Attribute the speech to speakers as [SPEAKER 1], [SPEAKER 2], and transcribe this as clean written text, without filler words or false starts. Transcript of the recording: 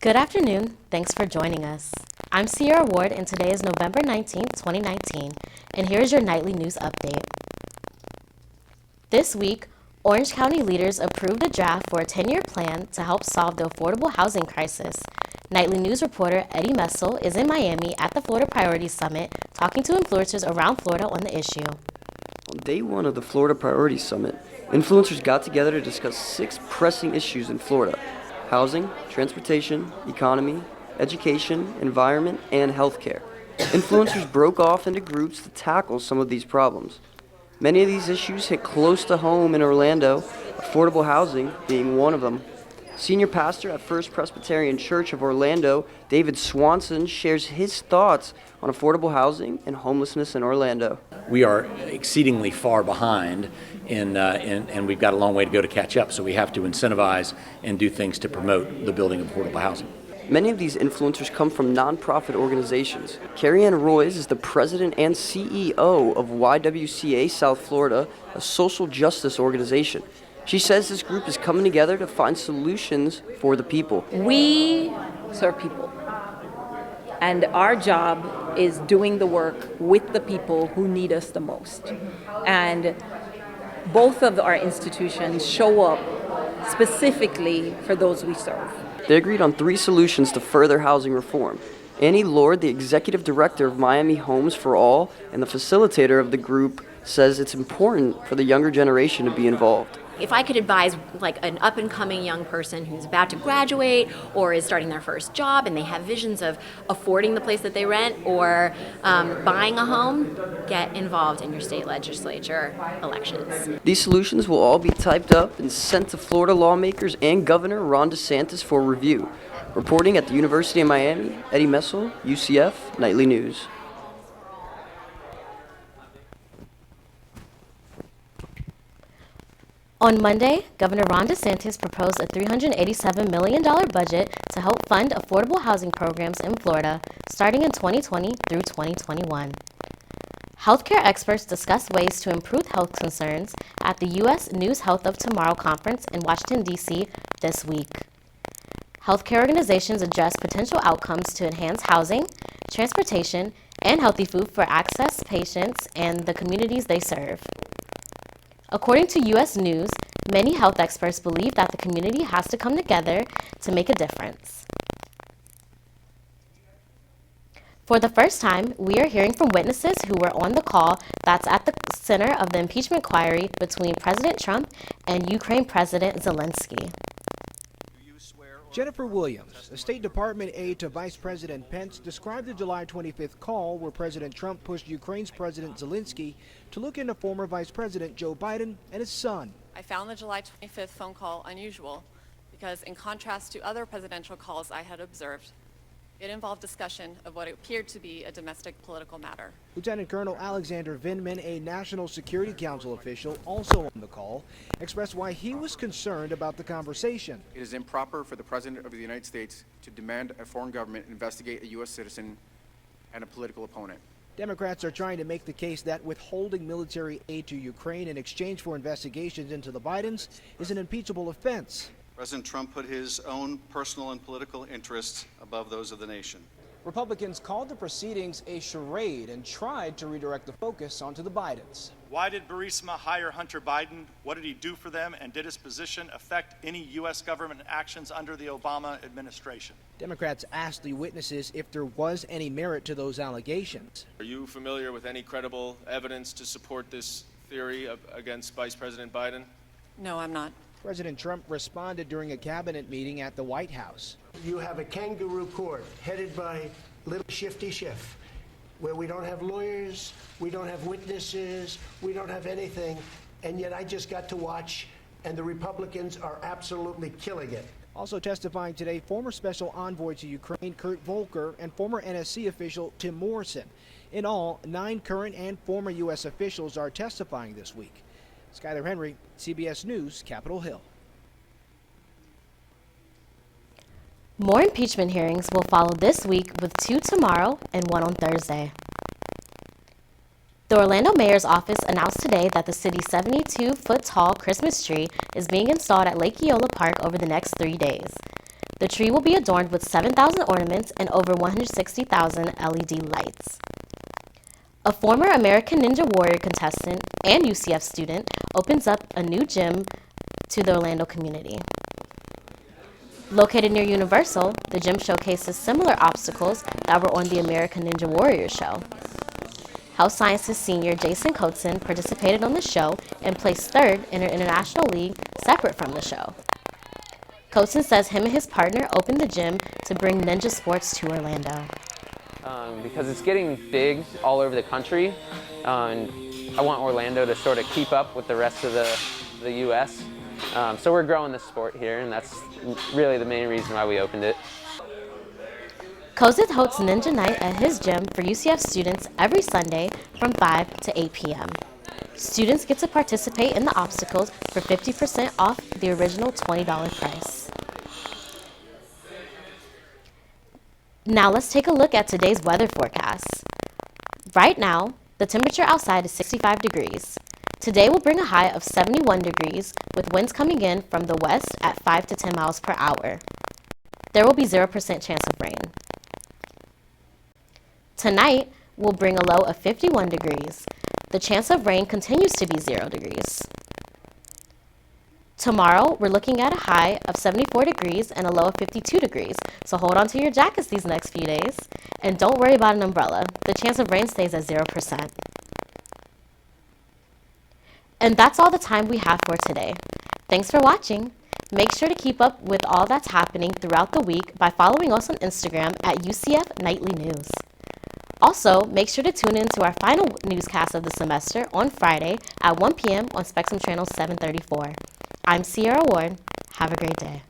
[SPEAKER 1] Good afternoon. Thanks for joining us. I'm Sierra Ward, and today is November 19th, 2019, and here is your nightly news update. This week, Orange County leaders approved a draft for a 10-year plan to help solve the affordable housing crisis. Nightly news reporter Eddie Messel is in Miami at the Florida Priorities Summit, talking to influencers around Florida on the issue.
[SPEAKER 2] On day one of the Florida Priorities Summit, influencers got together to discuss 6 pressing issues in Florida: housing, transportation, economy, education, environment, and healthcare. Influencers broke off into groups to tackle some of these problems. Many of these issues hit close to home in Orlando, affordable housing being one of them. Senior pastor at First Presbyterian Church of Orlando, David Swanson, shares his thoughts on affordable housing and homelessness in Orlando.
[SPEAKER 3] We are exceedingly far behind, and we've got a long way to go to catch up, so we have to incentivize and do things to promote the building of affordable housing.
[SPEAKER 2] Many of these influencers come from nonprofit organizations. Carrie Ann Royce is the president and CEO of YWCA South Florida, a social justice organization. She says this group is coming together to find solutions for the people.
[SPEAKER 4] We serve people, and our job is doing the work with the people who need us the most. And both of our institutions show up specifically for those we serve.
[SPEAKER 2] They agreed on 3 solutions to further housing reform. Annie Lord, the executive director of Miami Homes for All and the facilitator of the group, says it's important for the younger generation to be involved.
[SPEAKER 5] If I could advise like an up-and-coming young person who's about to graduate or is starting their first job and they have visions of affording the place that they rent or buying a home, get involved in your state legislature elections.
[SPEAKER 2] These solutions will all be typed up and sent to Florida lawmakers and Governor Ron DeSantis for review. Reporting at the University of Miami, Eddie Messel, UCF Nightly News.
[SPEAKER 1] On Monday, Governor Ron DeSantis proposed a $387 million budget to help fund affordable housing programs in Florida starting in 2020 through 2021. Healthcare experts discussed ways to improve health concerns at the U.S. News Health of Tomorrow conference in Washington, D.C. this week. Healthcare organizations address potential outcomes to enhance housing, transportation, and healthy food for access patients and the communities they serve. According to U.S. News, many health experts believe that the community has to come together to make a difference. For the first time, we are hearing from witnesses who were on the call that's at the center of the impeachment inquiry between President Trump and Ukraine President Zelensky.
[SPEAKER 6] Jennifer Williams, a State Department aide to Vice President Pence, described the July 25th call where President Trump pushed Ukraine's President Zelensky to look into former Vice President Joe Biden and his son.
[SPEAKER 7] I found the July 25th phone call unusual because, in contrast to other presidential calls I had observed, it involved discussion of what appeared to be a domestic political matter.
[SPEAKER 6] Lieutenant Colonel Alexander Vindman, a National Security Council official also on the call, expressed why he was concerned about the conversation.
[SPEAKER 8] It is improper for the President of the United States to demand a foreign government investigate a U.S. citizen and a political opponent.
[SPEAKER 6] Democrats are trying to make the case that withholding military aid to Ukraine in exchange for investigations into the Bidens is an impeachable offense.
[SPEAKER 9] President Trump put his own personal and political interests above those of the nation.
[SPEAKER 10] Republicans called the proceedings a charade and tried to redirect the focus onto the Bidens.
[SPEAKER 11] Why did Burisma hire Hunter Biden? What did he do for them? And did his position affect any U.S. government actions under the Obama administration?
[SPEAKER 6] Democrats asked the witnesses if there was any merit to those allegations.
[SPEAKER 12] Are you familiar with any credible evidence to support this theory against Vice President Biden?
[SPEAKER 7] No, I'm not.
[SPEAKER 6] President Trump responded during a cabinet meeting at the White House.
[SPEAKER 13] You have a kangaroo court headed by Little Shifty Schiff, where we don't have lawyers, we don't have witnesses, we don't have anything, and yet I just got to watch, and the Republicans are absolutely killing it.
[SPEAKER 6] Also testifying today, former Special Envoy to Ukraine Kurt Volker and former NSC official Tim Morrison. In all, 9 current and former U.S. officials are testifying this week. Skyler Henry, CBS News, Capitol Hill.
[SPEAKER 1] More impeachment hearings will follow this week with 2 tomorrow and 1 on Thursday. The Orlando Mayor's office announced today that the city's 72-foot tall Christmas tree is being installed at Lake Eola Park over the next 3 days. The tree will be adorned with 7,000 ornaments and over 160,000 LED lights. A former American Ninja Warrior contestant and UCF student opens up a new gym to the Orlando community. Located near Universal, the gym showcases similar obstacles that were on the American Ninja Warrior show. Health Sciences senior Jason Coatzen participated on the show and placed third in an international league separate from the show. Coatzen says him and his partner opened the gym to bring ninja sports to Orlando.
[SPEAKER 14] Because it's getting big all over the country, and I want Orlando to sort of keep up with the rest of the U.S. So we're growing this sport here, and that's really the main reason why we opened it.
[SPEAKER 1] Coatzen hosts Ninja Night at his gym for UCF students every Sunday from 5 to 8 p.m. Students get to participate in the obstacles for 50% off the original $20 price. Now let's take a look at today's weather forecast. Right now, the temperature outside is 65 degrees. Today will bring a high of 71 degrees with winds coming in from the west at 5 to 10 miles per hour. There will be 0% chance of rain. Tonight will bring a low of 51 degrees. The chance of rain continues to be 0 degrees. Tomorrow, we're looking at a high of 74 degrees and a low of 52 degrees, so hold on to your jackets these next few days. And don't worry about an umbrella. The chance of rain stays at 0%. And that's all the time we have for today. Thanks for watching. Make sure to keep up with all that's happening throughout the week by following us on Instagram at UCF Nightly News. Also, make sure to tune in to our final newscast of the semester on Friday at 1 p.m. on Spectrum Channel 734. I'm Sierra Ward. Have a great day.